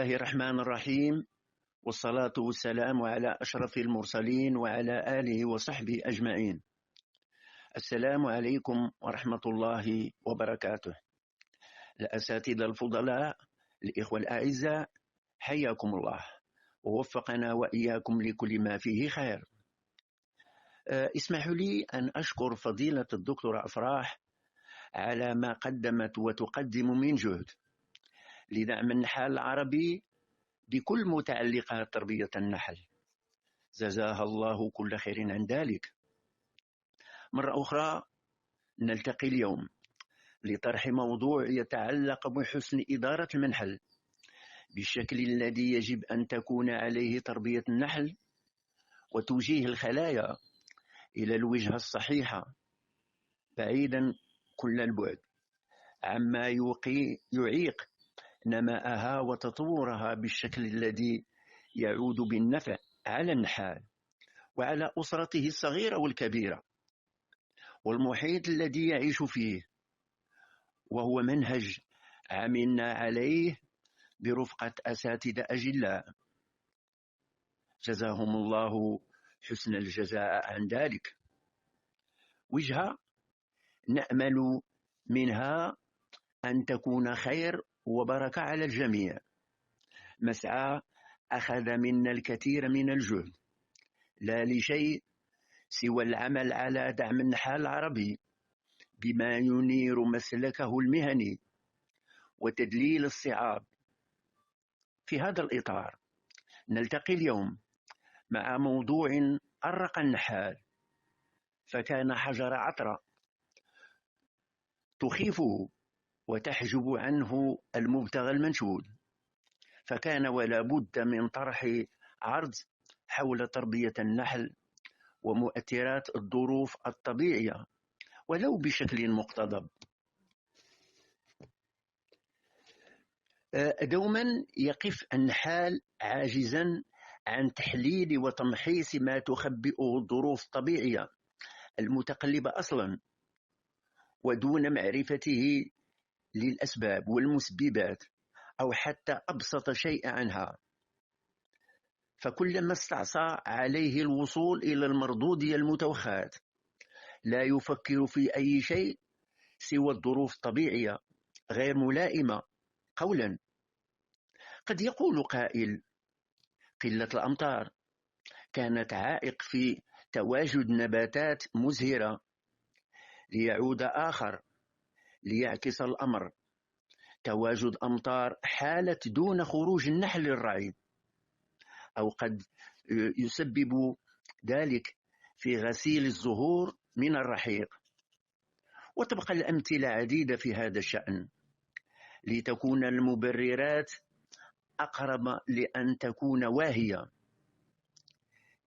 الله الرحمن الرحيم، والصلاة والسلام على أشرف المرسلين وعلى آله وصحبه أجمعين. السلام عليكم ورحمة الله وبركاته. الأساتذة الفضلاء، الإخوة الأعزاء، حياكم الله ووفقنا وإياكم لكل ما فيه خير. اسمحوا لي أن أشكر فضيلة الدكتورة أفراح على ما قدمت وتقدم من جهد لدعم النحال العربي بكل متعلقات تربية النحل، جزاها الله كل خير عن ذلك. مرة أخرى نلتقي اليوم لطرح موضوع يتعلق بحسن إدارة المنحل بالشكل الذي يجب أن تكون عليه تربية النحل وتوجيه الخلايا إلى الوجهة الصحيحة، بعيدا كل البعد عما يعيق نماءها وتطورها بالشكل الذي يعود بالنفع على النحال وعلى أسرته الصغيرة والكبيرة والمحيط الذي يعيش فيه، وهو منهج عملنا عليه برفقة أساتذة أجلاء جزاهم الله حسن الجزاء عن ذلك. وجهة نأمل منها أن تكون خير وبركة على الجميع، مسعى أخذ منا الكثير من الجهد لا لشيء سوى العمل على دعم النحال العربي بما ينير مسلكه المهني وتدليل الصعاب. في هذا الإطار نلتقي اليوم مع موضوع أرق النحال، فكان حجر عثرة تخيفه وتحجب عنه المبتغى المنشود، فكان ولا بد من طرح عرض حول تربية النحل ومؤثرات الظروف الطبيعية ولو بشكل مقتضب. دوما يقف النحال عاجزا عن تحليل وتمحيص ما تخبئه الظروف الطبيعية المتقلبة أصلا، ودون معرفته للأسباب والمسببات أو حتى أبسط شيء عنها، فكلما استعصى عليه الوصول إلى المردودية المتوخاة لا يفكر في أي شيء سوى الظروف الطبيعية غير ملائمة. قولا قد يقول قائل: قلة الأمطار كانت عائق في تواجد نباتات مزهرة، ليعود آخر ليعكس الأمر: تواجد أمطار حالت دون خروج النحل للرعي، أو قد يسبب ذلك في غسيل الزهور من الرحيق. وتبقى الأمثلة عديدة في هذا الشأن، لتكون المبررات أقرب لأن تكون واهية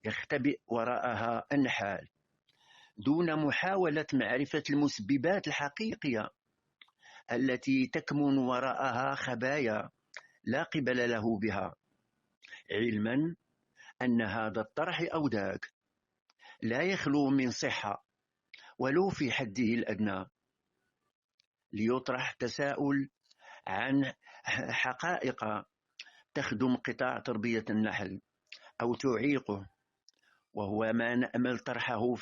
يختبئ وراءها النحال دون محاولة معرفة المسببات الحقيقية التي تكمن وراءها خبايا لا قبل له بها، علما أن هذا الطرح أو ذاك لا يخلو من صحة ولو في حده الأدنى. ليطرح تساؤل عن حقائق تخدم قطاع تربية النحل أو تعيقه، وهو ما نأمل طرحه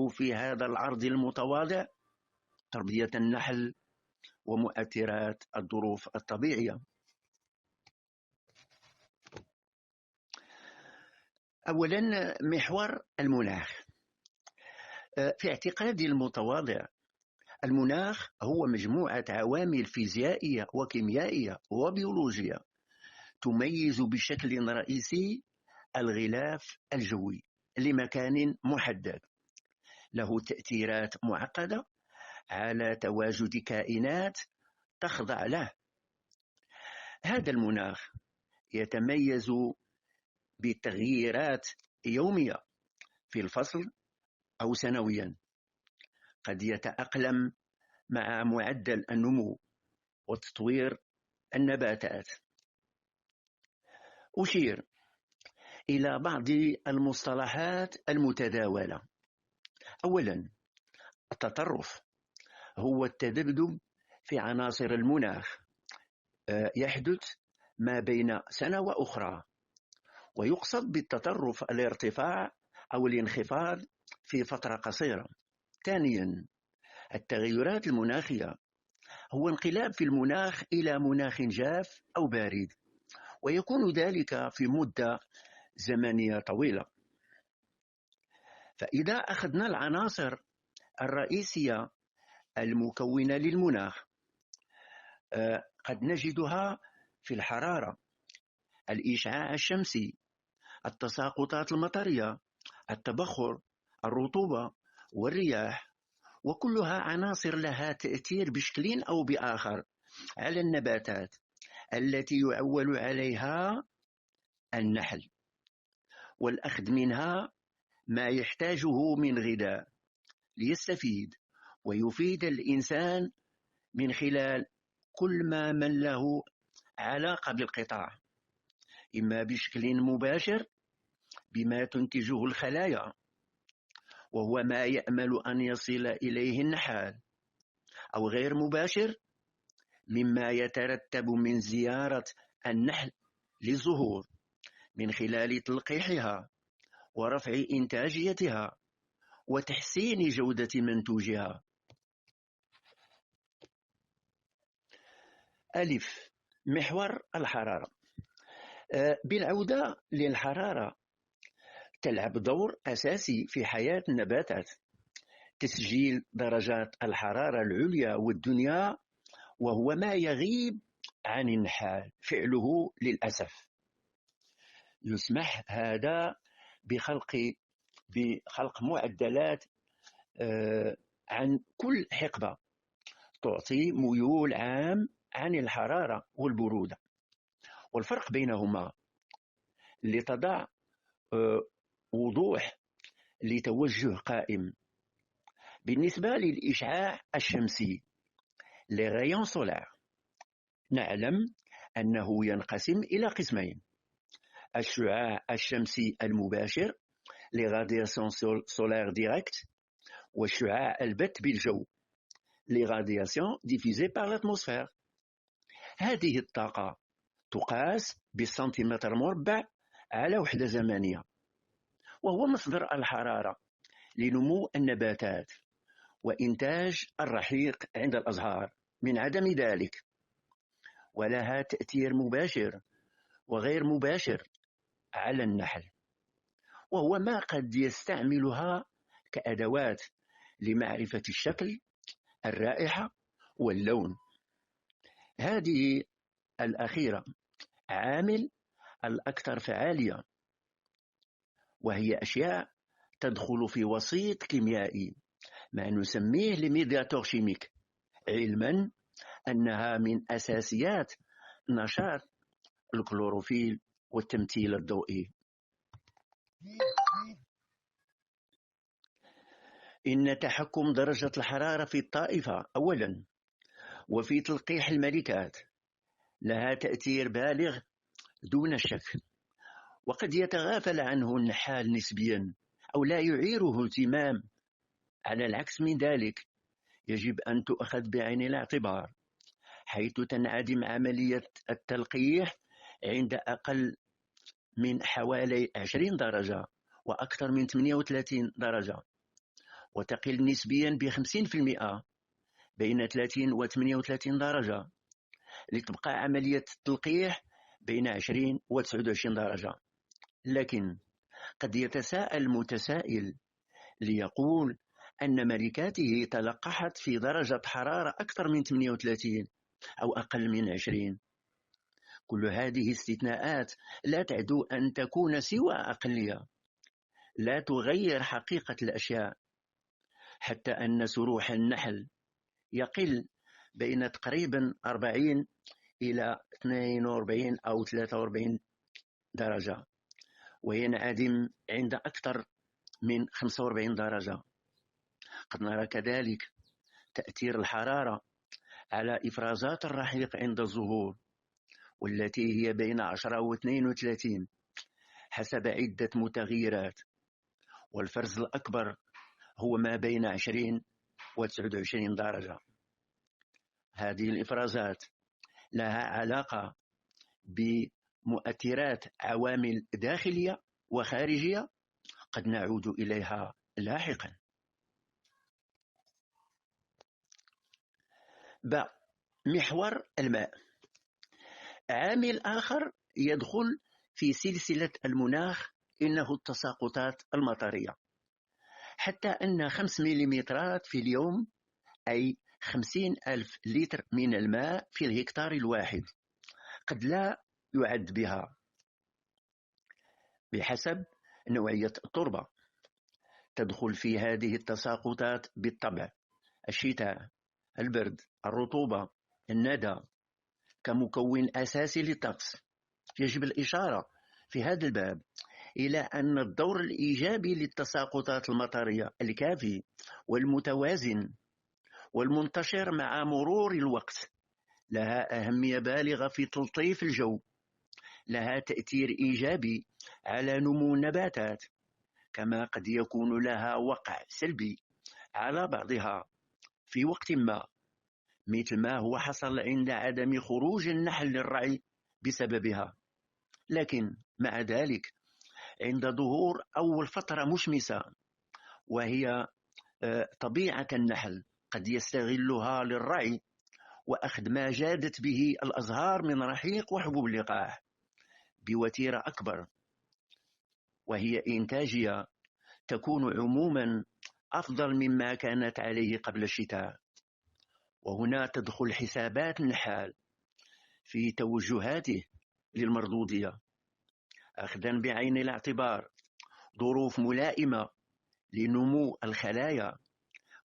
في هذا العرض المتواضع: تربية النحل ومؤثرات الظروف الطبيعية. أولا، محور المناخ. في اعتقادي المتواضع، المناخ هو مجموعة عوامل فيزيائية وكيميائية وبيولوجية تميز بشكل رئيسي الغلاف الجوي لمكان محدد، له تأثيرات معقدة على تواجد كائنات تخضع له. هذا المناخ يتميز بتغييرات يومية في الفصل أو سنويا، قد يتأقلم مع معدل النمو وتطوير النباتات. أشير إلى بعض المصطلحات المتداولة. أولا، التطرف هو التذبذب في عناصر المناخ، يحدث ما بين سنة وأخرى، ويقصد بالتطرف الارتفاع أو الانخفاض في فترة قصيرة. ثانيا، التغيرات المناخية هو انقلاب في المناخ إلى مناخ جاف أو بارد، ويكون ذلك في مدة زمنية طويلة. فإذا أخذنا العناصر الرئيسية المكونة للمناخ، قد نجدها في الحرارة، الإشعاع الشمسي، التساقطات المطرية، التبخر، الرطوبة، والرياح، وكلها عناصر لها تأثير بشكل أو بآخر على النباتات التي يعول عليها النحل، والأخذ منها ما يحتاجه من غذاء ليستفيد ويفيد الإنسان من خلال كل ما من له علاقة بالقطاع، إما بشكل مباشر بما تنتجه الخلايا وهو ما يأمل أن يصل إليه النحال، أو غير مباشر مما يترتب من زيارة النحل للزهور من خلال تلقيحها ورفع إنتاجيتها وتحسين جودة منتوجها. ألف، محور الحرارة. بالعودة للحرارة، تلعب دور أساسي في حياة النباتات. تسجيل درجات الحرارة العليا والدنيا وهو ما يغيب عن النحال فعله للأسف. يسمح هذا بخلق معدلات عن كل حقبة تعطي ميول عام عن الحرارة والبرودة والفرق بينهما، لتضع وضوح لتوجه قائم. بالنسبة للإشعاع الشمسي لغيون سولار، نعلم أنه ينقسم إلى قسمين: الشعاع الشمسي المباشر لغادياسيون سولار ديريكت، والشعاع البت بالجو لغادياسيون ديفيزي بار لاتموسفير. هذه الطاقة تقاس بالسنتيمتر مربع على وحدة زمنية، وهو مصدر الحرارة لنمو النباتات وإنتاج الرحيق عند الأزهار. من عدم ذلك، ولها تأثير مباشر وغير مباشر على النحل، وهو ما قد يستعملها كأدوات لمعرفة الشكل، الرائحة، واللون. هذه الأخيرة عامل الأكثر فعالية، وهي أشياء تدخل في وسيط كيميائي ما نسميه لميدياتور شيميك، علما أنها من أساسيات نشاط الكلوروفيل والتمثيل الضوئي. إن تحكم درجة الحرارة في الطائفة أولا وفي تلقيح الملكات لها تأثير بالغ دون شك، وقد يتغافل عنه النحال نسبيا أو لا يعيره اهتمام. على العكس من ذلك، يجب أن تؤخذ بعين الاعتبار، حيث تنعدم عملية التلقيح عند أقل من حوالي 20 درجة وأكثر من 38 درجة، وتقل نسبيا ب50% بين 30 و 38 درجة، لتبقى عملية التلقيح بين 20 و 29 درجة. لكن قد يتساءل متسائل ليقول أن ملكاته تلقحت في درجة حرارة أكثر من 38 أو أقل من 20. كل هذه استثناءات لا تعدو أن تكون سوى أقلية، لا تغير حقيقة الأشياء، حتى أن سروح النحل يقل بين تقريبا 40 إلى 42 أو 43 درجة، وينعدم عند أكثر من 45 درجة. قد نرى كذلك تأثير الحرارة على إفرازات الرحيق عند الزهور، والتي هي بين 10 و 32 حسب عدة متغيرات، والفرز الأكبر هو ما بين 20 و 29 درجة. هذه الإفرازات لها علاقة بمؤثرات عوامل داخلية وخارجية قد نعود إليها لاحقا. محور الماء. عامل آخر يدخل في سلسلة المناخ إنه التساقطات المطرية، حتى أن 5 مليمترات في اليوم، أي 50,000 لتر من الماء في الهكتار الواحد، قد لا يعد بها بحسب نوعية التربة. تدخل في هذه التساقطات بالطبع الشتاء، البرد، الرطوبة، الندى كمكون أساسي للطقس. يجب الإشارة في هذا الباب إلى أن الدور الإيجابي للتساقطات المطرية الكافي والمتوازن والمنتشر مع مرور الوقت لها أهمية بالغة في تلطيف الجو، لها تأثير إيجابي على نمو النباتات، كما قد يكون لها وقع سلبي على بعضها في وقت ما، مثل ما هو حصل عند عدم خروج النحل للرعي بسببها. لكن مع ذلك عند ظهور أول فترة مشمسة، وهي طبيعة النحل، قد يستغلها للرعي وأخذ ما جادت به الأزهار من رحيق وحبوب اللقاح بوتيرة أكبر، وهي إنتاجية تكون عموما أفضل مما كانت عليه قبل الشتاء. وهنا تدخل حسابات النحال في توجهاته للمردودية، أخذا بعين الاعتبار ظروف ملائمة لنمو الخلايا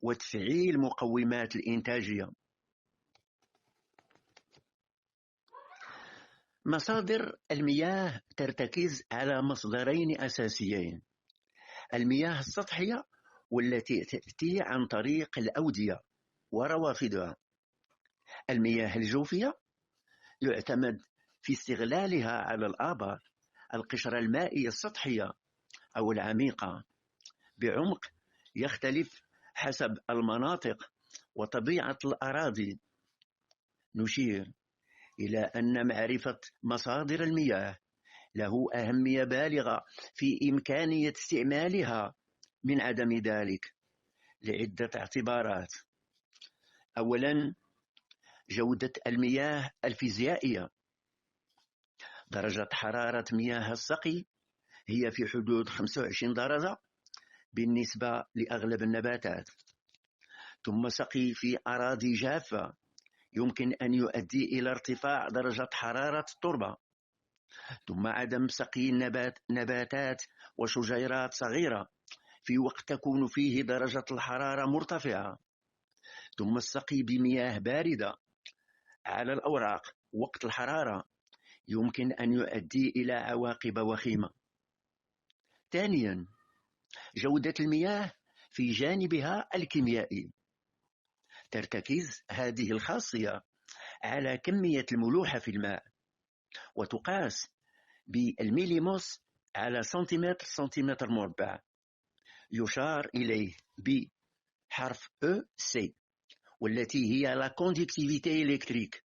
وتفعيل مقومات الإنتاجية. مصادر المياه ترتكز على مصدرين أساسيين: المياه السطحية والتي تأتي عن طريق الأودية وروافدها. المياه الجوفية يعتمد في استغلالها على الآبار، القشرة المائية السطحية أو العميقة، بعمق يختلف حسب المناطق وطبيعة الأراضي. نشير إلى أن معرفة مصادر المياه له أهمية بالغة في إمكانية استعمالها من عدم ذلك لعدة اعتبارات. أولا، جودة المياه الفيزيائية. درجة حرارة مياه السقي هي في حدود 25 درجة بالنسبة لأغلب النباتات، ثم سقي في أراضي جافة يمكن أن يؤدي إلى ارتفاع درجة حرارة التربة، ثم عدم سقي نباتات وشجيرات صغيرة في وقت تكون فيه درجة الحرارة مرتفعة، ثم السقي بمياه باردة على الأوراق وقت الحرارة يمكن أن يؤدي إلى عواقب وخيمة. ثانيا، جودة المياه في جانبها الكيميائي. ترتكز هذه الخاصية على كمية الملوحة في الماء، وتقاس بالميليموس على سنتيمتر مربع، يشار إليه بحرف EC، والتي هي لا كوندكتيفيتي إلكتريك.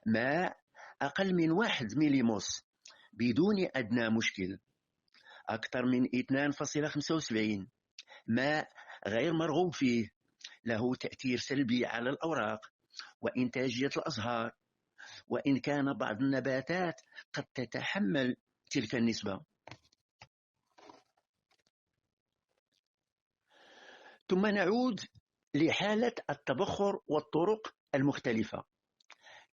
ماء أقل من 1 ميليموس بدون أدنى مشكل. أكثر من 2.75 ماء غير مرغوب فيه، له تأثير سلبي على الأوراق وإنتاجية الأزهار، وإن كان بعض النباتات قد تتحمل تلك النسبة. ثم نعود لحالة التبخر والطرق المختلفة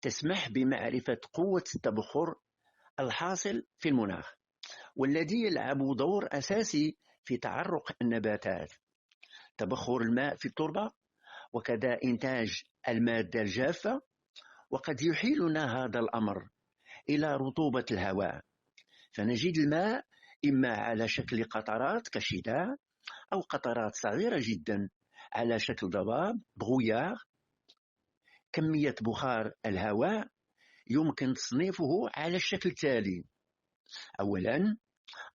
تسمح بمعرفة قوة التبخر الحاصل في المناخ، والذي يلعب دور أساسي في تعرق النباتات. تبخر الماء في التربة وكذا إنتاج المادة الجافة، وقد يحيلنا هذا الأمر إلى رطوبة الهواء، فنجد الماء إما على شكل قطرات كالشتاء أو قطرات صغيرة جدا على شكل ضباب بغويار. كمية بخار الهواء يمكن تصنيفه على الشكل التالي: أولا،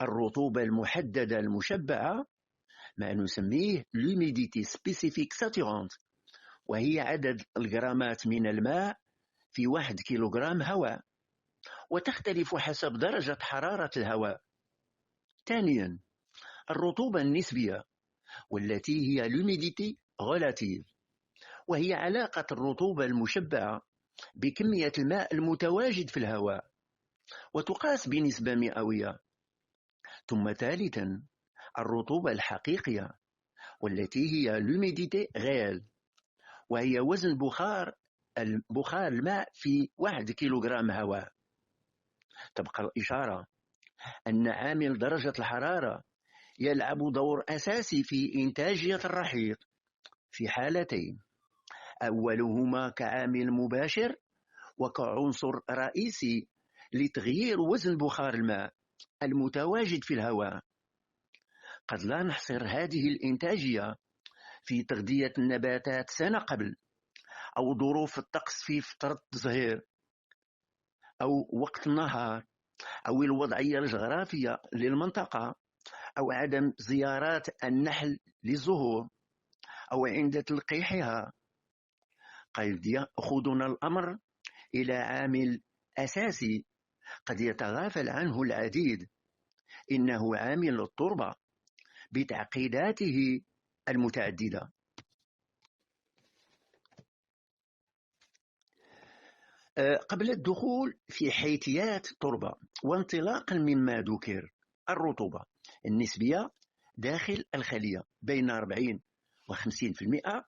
الرطوبة المحددة المشبعة، ما نسميه l'humidity specific saturante، وهي عدد الجرامات من الماء في 1 كيلوغرام هواء. وتختلف حسب درجة حرارة الهواء. ثانيا، الرطوبة النسبية، والتي هي l'humidité relative، وهي علاقة الرطوبة المشبعة بكمية الماء المتواجد في الهواء، وتقاس بنسبة مئوية. ثم ثالثا، الرطوبة الحقيقية، والتي هي l'humidité réelle، وهي وزن بخار الماء في 1 كيلوغرام هواء. تبقى الإشارة أن عامل درجة الحرارة يلعب دور أساسي في إنتاجية الرحيق في حالتين: أولهما كعامل مباشر وكعنصر رئيسي لتغيير وزن بخار الماء المتواجد في الهواء. قد لا نحصر هذه الإنتاجية في تغذية النباتات سنة قبل، أو ظروف الطقس في فترة الزهير، أو وقت النهار، أو الوضعية الجغرافية للمنطقة، أو عدم زيارات النحل للزهور، أو عند تلقيحها. قد يأخذنا الأمر إلى عامل أساسي قد يتغافل عنه العديد، إنه عامل التربة بتعقيداته المتعددة. قبل الدخول في حيثيات التربة، وانطلاقا مما ذكر، الرطوبة النسبية داخل الخلية بين 40 و 50%.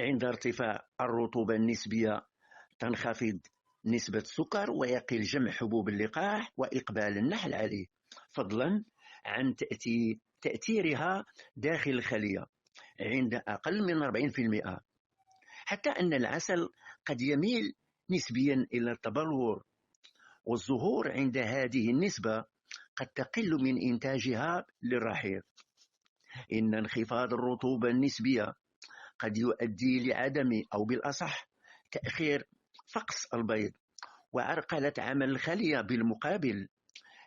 عند ارتفاع الرطوبة النسبية تنخفض نسبة السكر ويقل جمع حبوب اللقاح وإقبال النحل عليه، فضلا عن تأثيرها داخل الخلية عند أقل من 40%. حتى أن العسل قد يميل نسبيا إلى التبلور، والزهور عند هذه النسبة قد تقل من إنتاجها للرحيق. إن انخفاض الرطوبة النسبية قد يؤدي لعدم، أو بالأصح تأخير، فقس البيض وعرقلة عمل الخلية. بالمقابل،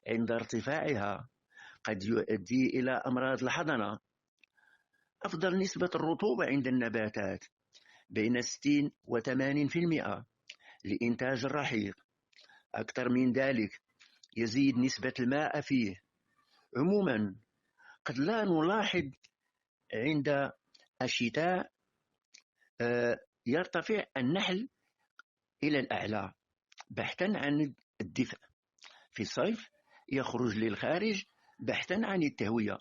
عند ارتفاعها قد يؤدي إلى أمراض الحضانة. أفضل نسبة الرطوبة عند النباتات بين 60 و 80% لإنتاج الرحيق. أكثر من ذلك يزيد نسبة الماء فيه. عموما قد لا نلاحظ عند الشتاء يرتفع النحل إلى الأعلى بحثا عن الدفء. في الصيف يخرج للخارج بحثا عن التهوية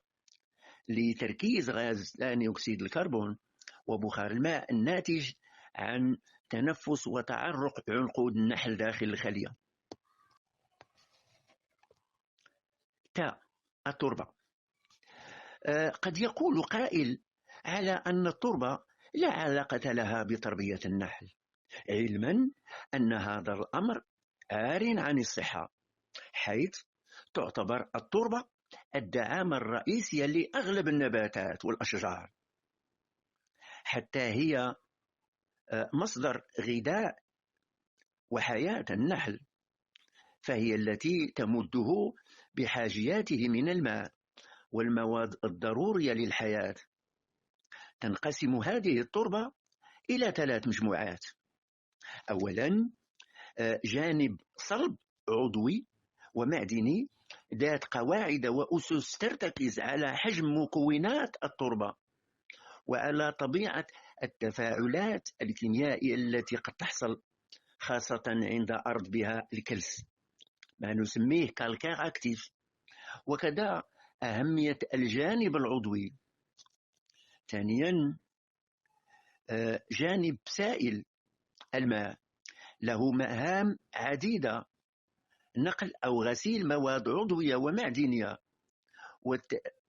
لتركيز غاز ثاني أكسيد الكربون وبخار الماء الناتج عن تنفس وتعرق عنقود النحل داخل الخلية. التربة. قد يقول قائل على أن التربة لا علاقة لها بتربية النحل، علما أن هذا الأمر عار عن الصحة، حيث تعتبر التربة الدعامة الرئيسية لأغلب النباتات والأشجار، حتى هي مصدر غذاء وحياة النحل، فهي التي تمده بحاجياته من الماء والمواد الضرورية للحياة. تنقسم هذه التربة إلى 3 مجموعات. أولا، جانب صلب عضوي ومعدني ذات قواعد وأسس ترتكز على حجم مكونات التربة وعلى طبيعة التفاعلات الكيميائية التي قد تحصل، خاصة عند أرض بها الكلس، ما نسميه كالكير أكتيف. وكذا أهمية الجانب العضوي. ثانيا، جانب سائل الماء له مهام عديدة: نقل أو غسيل مواد عضوية ومعدنية،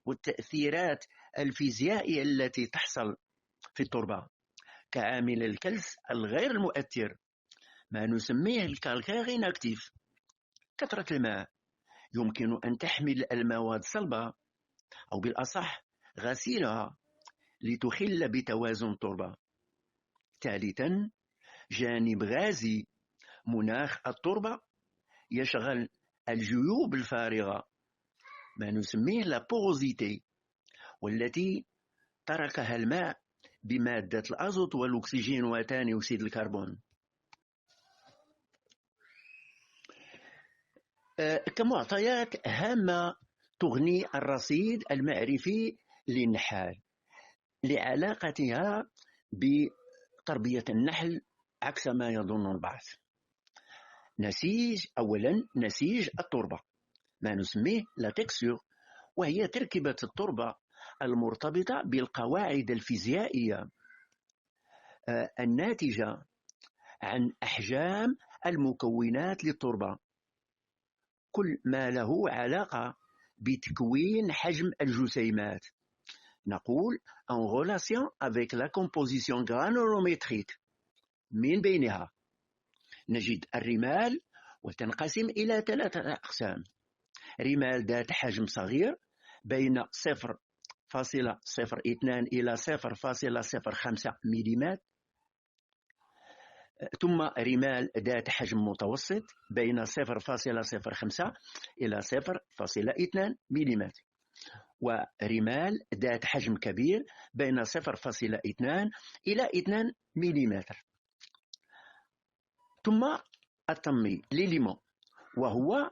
والتأثيرات الفيزيائية التي تحصل في التربة كعامل الكلس الغير المؤثر، ما نسميه الكالكير إنأكتيف. كثرة الماء يمكن أن تحمل المواد صلبة، أو بالأصح غسيلها، لتخل بتوازن التربة. ثالثا، جانب غازي. مناخ التربة يشغل الجيوب الفارغة، ما نسميه لا بوروزيتي، والتي تركها الماء بمادة الأزوت والأكسجين وثاني أكسيد الكربون. كمعطيات هامة تغني الرصيد المعرفي للنحال لعلاقتها بتربية النحل عكس ما يظن البعض. أولا نسيج التربة، ما نسميه لا تكسير، وهي تركيبة التربة المرتبطة بالقواعد الفيزيائية الناتجة عن أحجام المكونات للتربة، كل ما له علاقة بتكوين حجم الجسيمات. نقول en relation avec la composition granulométrique. من بينها نجد الرمال، وتنقسم إلى 3 أقسام: رمال ذات حجم صغير بين 0.02 إلى 0.05 ملم، ثم رمال ذات حجم متوسط بين 0.05 إلى 0.2 ملم، ورمال ذات حجم كبير بين 0.2 إلى 2 ملم. ثم الطمي لليمون، وهو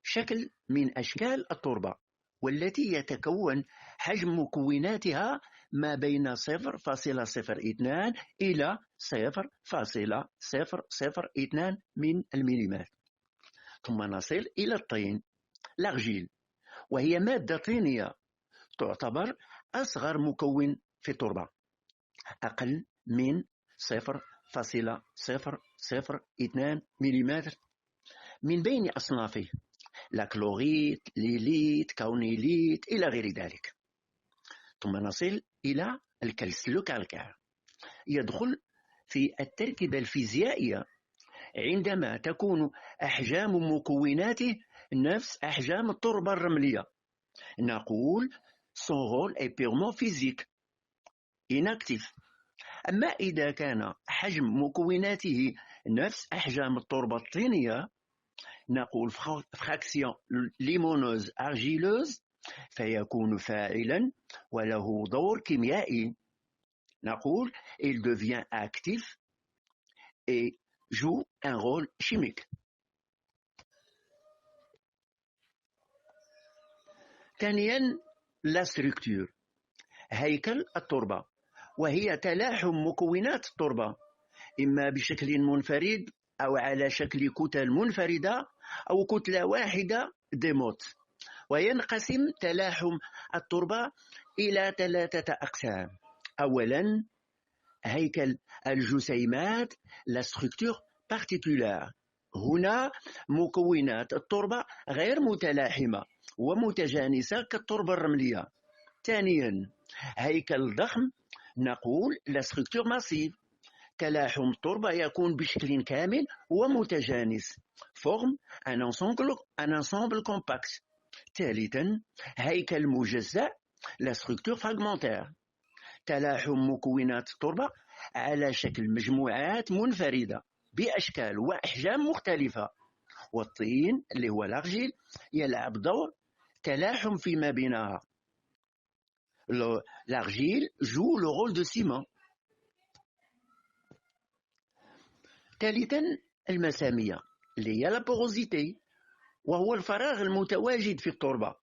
شكل من أشكال التربة والتي يتكون حجم مكوناتها ما بين 0.02 إلى 0.002 من المليمات. ثم نصل إلى الطين l'argile، وهي مادة طينية تعتبر أصغر مكون في التربة، أقل من 0.002 ملم. من بين أصنافه لاكلوريت، ليليت، كاونيليت إلى غير ذلك. ثم نصل إلى الكالسيوم، يدخل في التركيبة الفيزيائية عندما تكون أحجام مكوناته نفس أحجام التربة الرملية. نقول son rôle est purement physique inactif. أما إذا كان حجم مكوناته نفس أحجام التربة الطينية، نقول fraction limoneuse argileuse، فيكون فاعلا وله دور كيميائي. نقول il devient actif et joue un rôle chimique. ثانيا la structure، هيكل التربة، وهي تلاحم مكونات التربة إما بشكل منفرد أو على شكل كتل منفردة أو كتلة واحدة ديموت. وينقسم تلاحم التربة إلى 3 أقسام. أولا هيكل الجسيمات la structure particulaire، هنا مكونات التربة غير متلاحمة ومتجانسة كالتربة الرملية. ثانيا هيكل الضخم، نقول la structure massive، تلاحم التربة يكون بشكل كامل ومتجانس forme un ensemble compact. ثالثا هيكل مجزأ la structure fragmentaire، تلاحم مكونات التربة على شكل مجموعات منفردة بأشكال وأحجام مختلفة. والطين اللي هو l'argile يلعب دور تلاحم فيما بينها. l'argile joue le rôle de ciment. ثالثا المسامية اللي هي la porosité، وهو الفراغ المتواجد في التربة،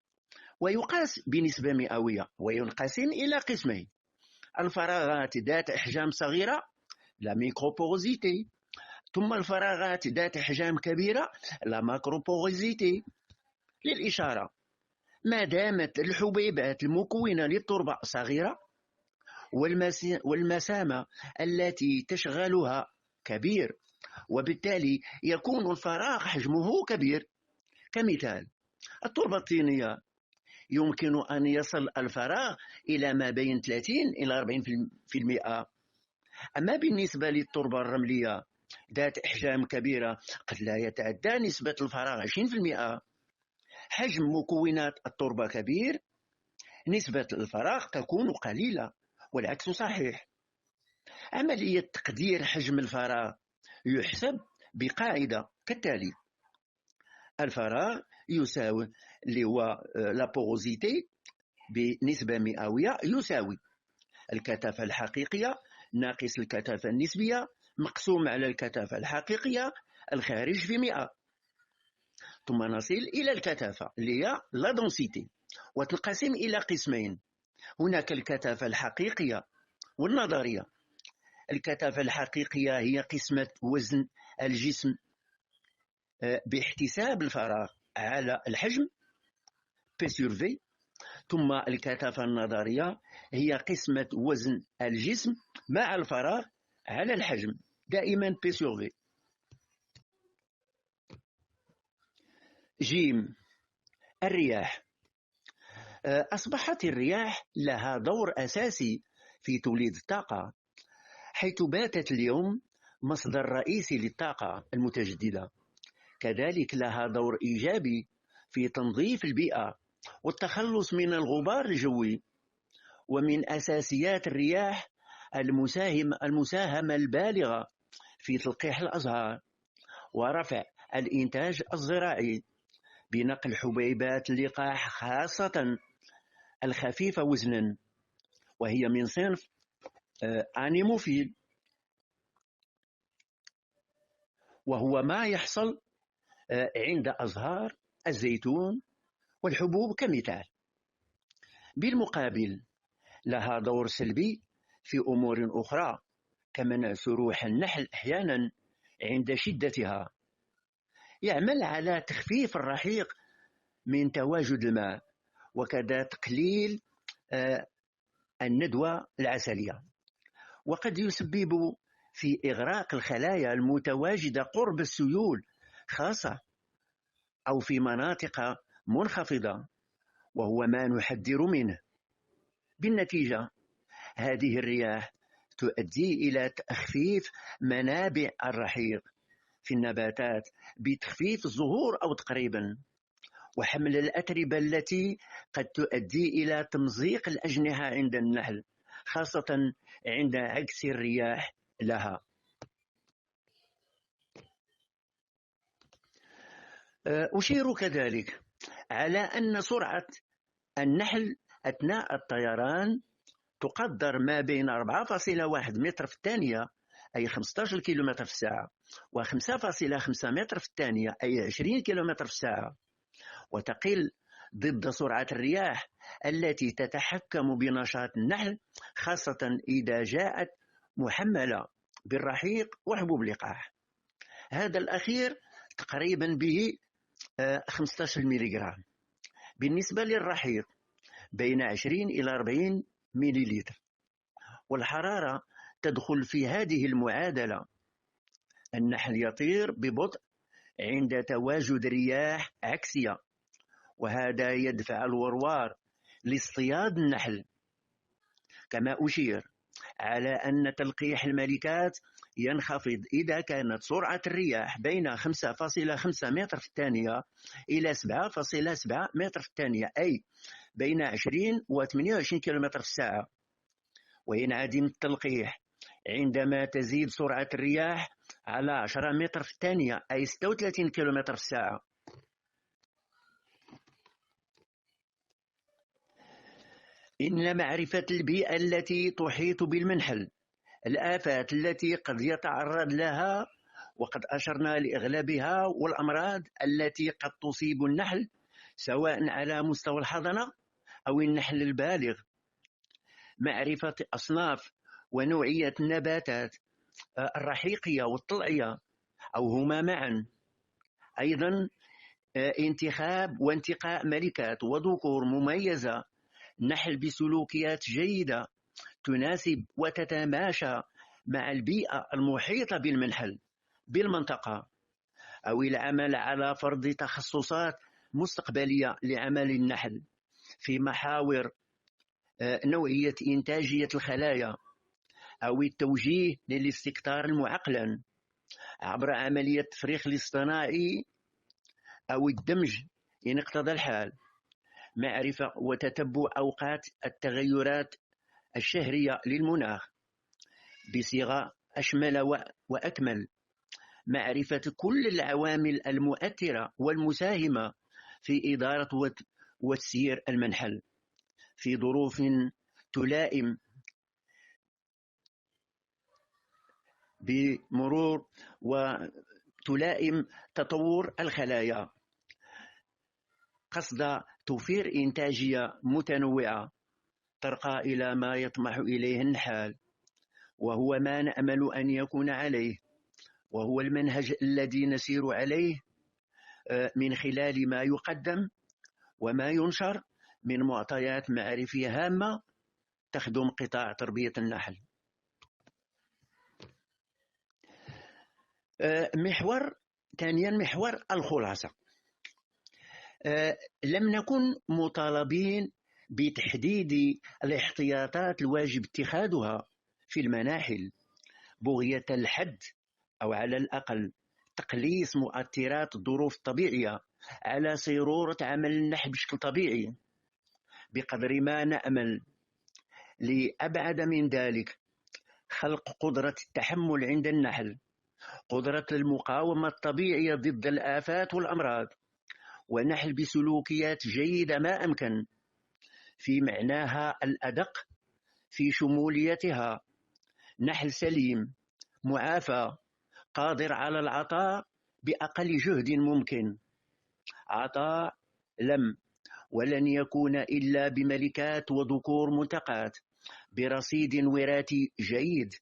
ويقاس بنسبة مئوية، وينقسم إلى قسمين: الفراغات ذات أحجام صغيرة لا ميكروبوروزيتي، ثم الفراغات ذات أحجام كبيرة لا ماكروبوروزيتي. للإشارة، ما دامت الحبيبات المكونة للتربة صغيرة والمسامة التي تشغلها كبير، وبالتالي يكون الفراغ حجمه كبير. كمثال التربة الطينية يمكن أن يصل الفراغ إلى ما بين 30 إلى 40%. أما بالنسبة للتربة الرملية ذات أحجام كبيرة قد لا يتعدى نسبة الفراغ 20%. حجم مكونات التربة كبير، نسبة الفراغ تكون قليلة، والعكس صحيح. عملية تقدير حجم الفراغ يحسب بقاعدة كالتالي: الفراغ يساوي لا بوروزيتي بنسبة مئوية يساوي الكثافة الحقيقية ناقص الكثافة النسبية مقسوم على الكثافة الحقيقية الخارج في 100. ثم نصل إلى الكثافة اللي هي لا دونسيتي، وتنقسم إلى قسمين. هناك الكثافة الحقيقية والنظرية. الكثافة الحقيقية هي قسمة وزن الجسم باحتساب الفراغ على الحجم P sur V. ثم الكثافة النظرية هي قسمة وزن الجسم مع الفراغ على الحجم، دائما P sur V. جيم، الرياح. أصبحت الرياح لها دور أساسي في توليد الطاقة، حيث باتت اليوم مصدر رئيسي للطاقة المتجددة. كذلك لها دور إيجابي في تنظيف البيئة والتخلص من الغبار الجوي. ومن أساسيات الرياح المساهمة البالغة في تلقيح الأزهار ورفع الإنتاج الزراعي بنقل حبيبات اللقاح خاصة الخفيفة وزنا، وهي من صنف أنيموفيل، وهو ما يحصل عند أزهار الزيتون والحبوب كمثال. بالمقابل لها دور سلبي في أمور أخرى كمنع سروح النحل أحيانا عند شدتها. يعمل على تخفيف الرحيق من تواجد الماء، وكذا تقليل الندوة العسلية، وقد يسبب في إغراق الخلايا المتواجدة قرب السيول خاصة أو في مناطق منخفضة، وهو ما نحذر منه. بالنتيجة هذه الرياح تؤدي إلى تخفيف منابع الرحيق في النباتات بتخفيف الزهور أو تقريبا، وحمل الأتربة التي قد تؤدي إلى تمزيق الأجنحة عند النحل، خاصة عند عكس الرياح لها. أشير كذلك على أن سرعة النحل أثناء الطيران تقدر ما بين 4.1 متر في الثانية أي 15 كيلومتر في الساعة و 5.5 متر في الثانية أي 20 كيلومتر في الساعة، وتقل ضد سرعة الرياح التي تتحكم بنشاط النحل، خاصة إذا جاءت محملة بالرحيق وحبوب اللقاح. هذا الأخير تقريبا به 15 ملغرام. بالنسبة للرحيق بين 20 إلى 40 مليلتر. والحرارة تدخل في هذه المعادلة. النحل يطير ببطء عند تواجد رياح عكسية، وهذا يدفع الوروار لاصطياد النحل. كما أشير على أن تلقيح الملكات ينخفض إذا كانت سرعة الرياح بين 5.5 متر في الثانية إلى 7.7 متر في الثانية أي بين 20 و 28 كيلومتر في الساعة، وينعدم التلقيح عندما تزيد سرعة الرياح على 10 متر في الثانية أي 36 كيلومتر في الساعة. إن معرفة البيئة التي تحيط بالمنحل، الآفات التي قد يتعرض لها وقد أشرنا لإغلبها، والأمراض التي قد تصيب النحل سواء على مستوى الحضانة أو النحل البالغ، معرفة أصناف ونوعية النباتات الرحيقية والطلعية أو هما معا، أيضا انتخاب وانتقاء ملكات وذكور مميزة نحل بسلوكيات جيدة تناسب وتتماشى مع البيئة المحيطة بالمنحل بالمنطقة، أو العمل على فرض تخصصات مستقبلية لعمل النحل في محاور نوعية إنتاجية الخلايا، أو التوجيه للاستكتار المعقلن عبر عملية التفريخ الاصطناعي أو الدمج إن اقتضى الحال، معرفة وتتبع أوقات التغيرات الشهرية للمناخ بصيغة أشمل وأكمل، معرفة كل العوامل المؤثرة والمساهمة في إدارة وتسيير المنحل في ظروف تلائم بمرور وتلائم تطور الخلايا. قصد توفير إنتاجية متنوعة ترقى إلى ما يطمح إليه النحال، وهو ما نأمل أن يكون عليه، وهو المنهج الذي نسير عليه من خلال ما يقدم وما ينشر من معطيات معرفية هامة تخدم قطاع تربية النحل. ثانيا محور الخلاصة. لم نكن مطالبين بتحديد الاحتياطات الواجب اتخاذها في المناحل بغية الحد أو على الأقل تقليص مؤثرات الظروف الطبيعية على صيرورة عمل النحل بشكل طبيعي، بقدر ما نأمل لأبعد من ذلك خلق قدرة التحمل عند النحل، قدرة المقاومة الطبيعية ضد الآفات والأمراض، ونحل بسلوكيات جيدة ما أمكن في معناها الأدق في شموليتها، نحل سليم معافى قادر على العطاء بأقل جهد ممكن، عطاء لم ولن يكون إلا بملكات وذكور منتقات برصيد وراثي جيد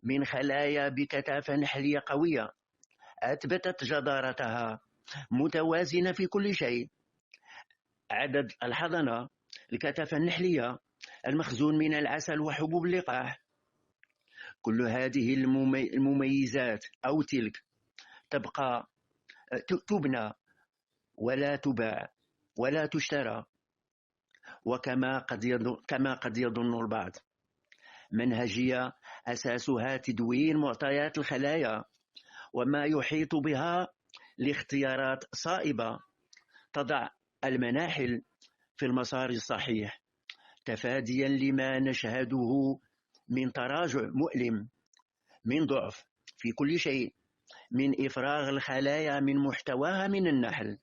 من خلايا بكثافة نحلية قوية أثبتت جدارتها متوازنة في كل شيء، عدد الحضنة، الكثافة النحلية، المخزون من العسل وحبوب اللقاح. كل هذه المميزات أو تلك تبقى تبنى ولا تباع ولا تشترى، وكما قد يظن البعض منهجية أساسها تدوين معطيات الخلايا وما يحيط بها لاختيارات صائبة تضع المناحل في المسار الصحيح، تفاديا لما نشهده من تراجع مؤلم، من ضعف في كل شيء، من إفراغ الخلايا من محتواها من النحل،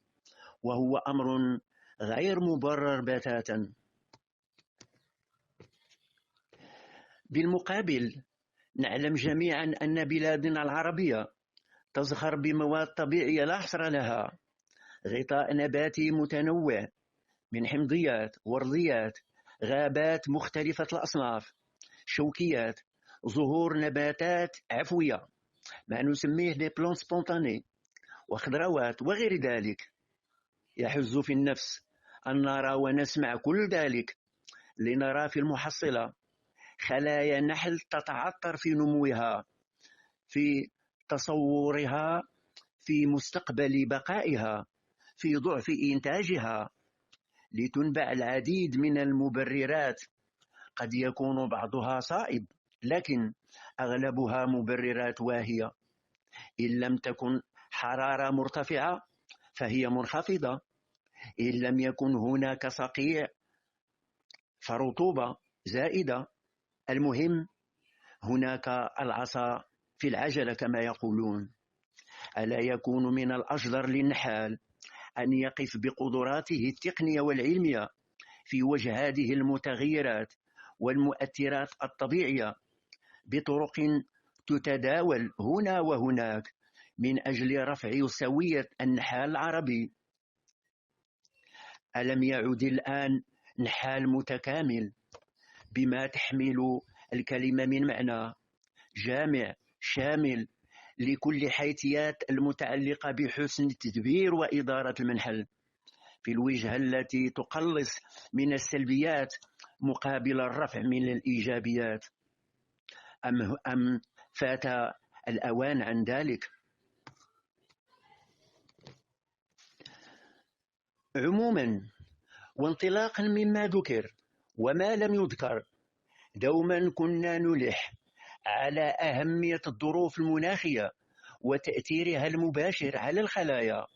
وهو أمر غير مبرر بتاتا. بالمقابل نعلم جميعا أن بلادنا العربية تزخر بمواد طبيعية لا حصر لها، غطاء نباتي متنوع من حمضيات، ورديات، غابات مختلفة الأصناف، شوكيات، ظهور نباتات عفوية ما نسميه دي بلون سبونتاني، وخضروات وغير ذلك. يحز في النفس أن نرى ونسمع كل ذلك لنرى في المحصلة خلايا نحل تتعثر في نموها، في تصورها، في مستقبل بقائها، في ضعف إنتاجها، لتنبع العديد من المبررات، قد يكون بعضها صائب لكن أغلبها مبررات واهية. إن لم تكن حرارة مرتفعة فهي منخفضة، إن لم يكن هناك صقيع فرطوبة زائدة، المهم هناك العصا في العجلة كما يقولون. ألا يكون من الأجدر للنحال أن يقف بقدراته التقنية والعلمية في وجه هذه المتغيرات والمؤثرات الطبيعية بطرق تتداول هنا وهناك من أجل رفع سوية النحال العربي؟ ألم يعد الآن نحال متكامل بما تحمل الكلمة من معنى، جامع شامل لكل حيثيات المتعلقة بحسن التدبير وإدارة المنحل في الوجهة التي تقلص من السلبيات مقابل الرفع من الإيجابيات، أم فات الأوان عن ذلك؟ عموما وانطلاقا مما ذكر وما لم يذكر، دوما كنا نلح على أهمية الظروف المناخية وتأثيرها المباشر على الخلايا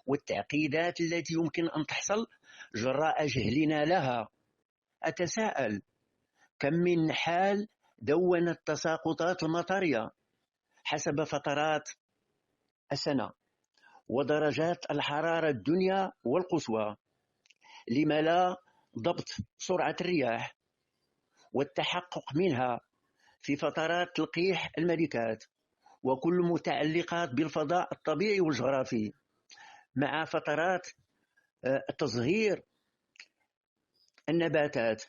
والتعقيدات التي يمكن أن تحصل جراء جهلنا لها. أتساءل كم من نحال دونت تساقطات المطرية حسب فترات السنة ودرجات الحرارة الدنيا والقصوى، لما لا ضبط سرعة الرياح والتحقق منها في فترات تلقيح الملكات وكل متعلقات بالفضاء الطبيعي والجغرافي، مع فترات تصغير النباتات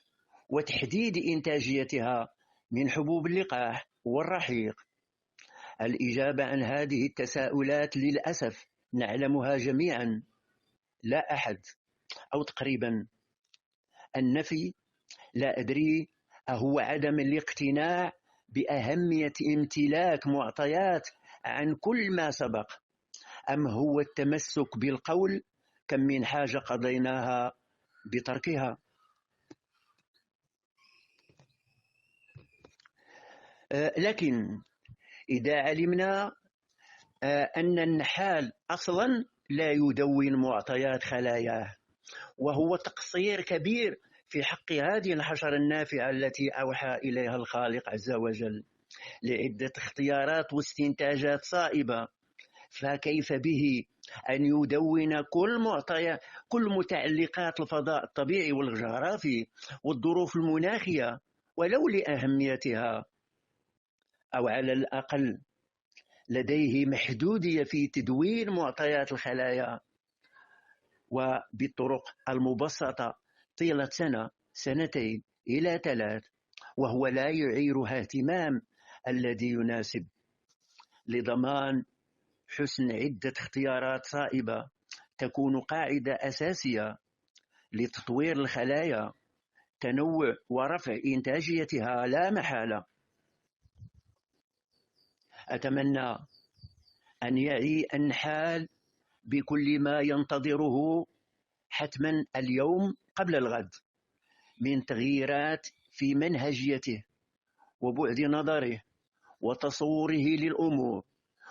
وتحديد إنتاجيتها من حبوب اللقاح والرحيق. الإجابة عن هذه التساؤلات للأسف نعلمها جميعا، لا أحد أو تقريبا. النفي لا أدري أهو عدم الاقتناع بأهمية امتلاك معطيات عن كل ما سبق، أم هو التمسك بالقول كم من حاجة قضيناها بتركها. لكن إذا علمنا أن النحال أصلا لا يدون معطيات خلاياه، وهو تقصير كبير في حق هذه الحشرة النافعة التي أوحى إليها الخالق عز وجل لعدة اختيارات واستنتاجات صائبة، فكيف به أن يدون كل متعلقات الفضاء الطبيعي والجغرافي والظروف المناخية ولو لأهميتها، أو على الأقل لديه محدودية في تدوين معطيات الخلايا وبالطرق المبسطة طيلة سنة، سنتين إلى 3، وهو لا يعيرها اهتمام الذي يناسب لضمان حسن عدة اختيارات صائبة تكون قاعدة أساسية لتطوير الخلايا، تنوع ورفع إنتاجيتها لا محالة. أتمنى أن يعي النحال بكل ما ينتظره حتما اليوم قبل الغد من تغييرات في منهجيته وبعد نظره وتصوره للأمور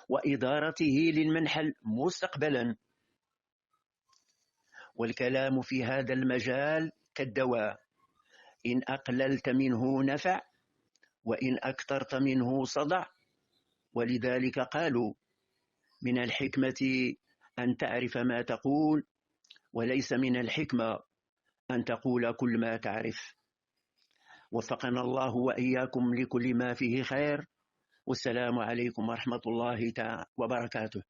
وإدارته للمنحل مستقبلا. والكلام في هذا المجال كالدواء، إن أقللت منه نفع وإن أكثرت منه صدع. ولذلك قالوا من الحكمة أن تعرف ما تقول، وليس من الحكمة أن تقول كل ما تعرف. وفقنا الله وإياكم لكل ما فيه خير، والسلام عليكم ورحمة الله تعالى وبركاته.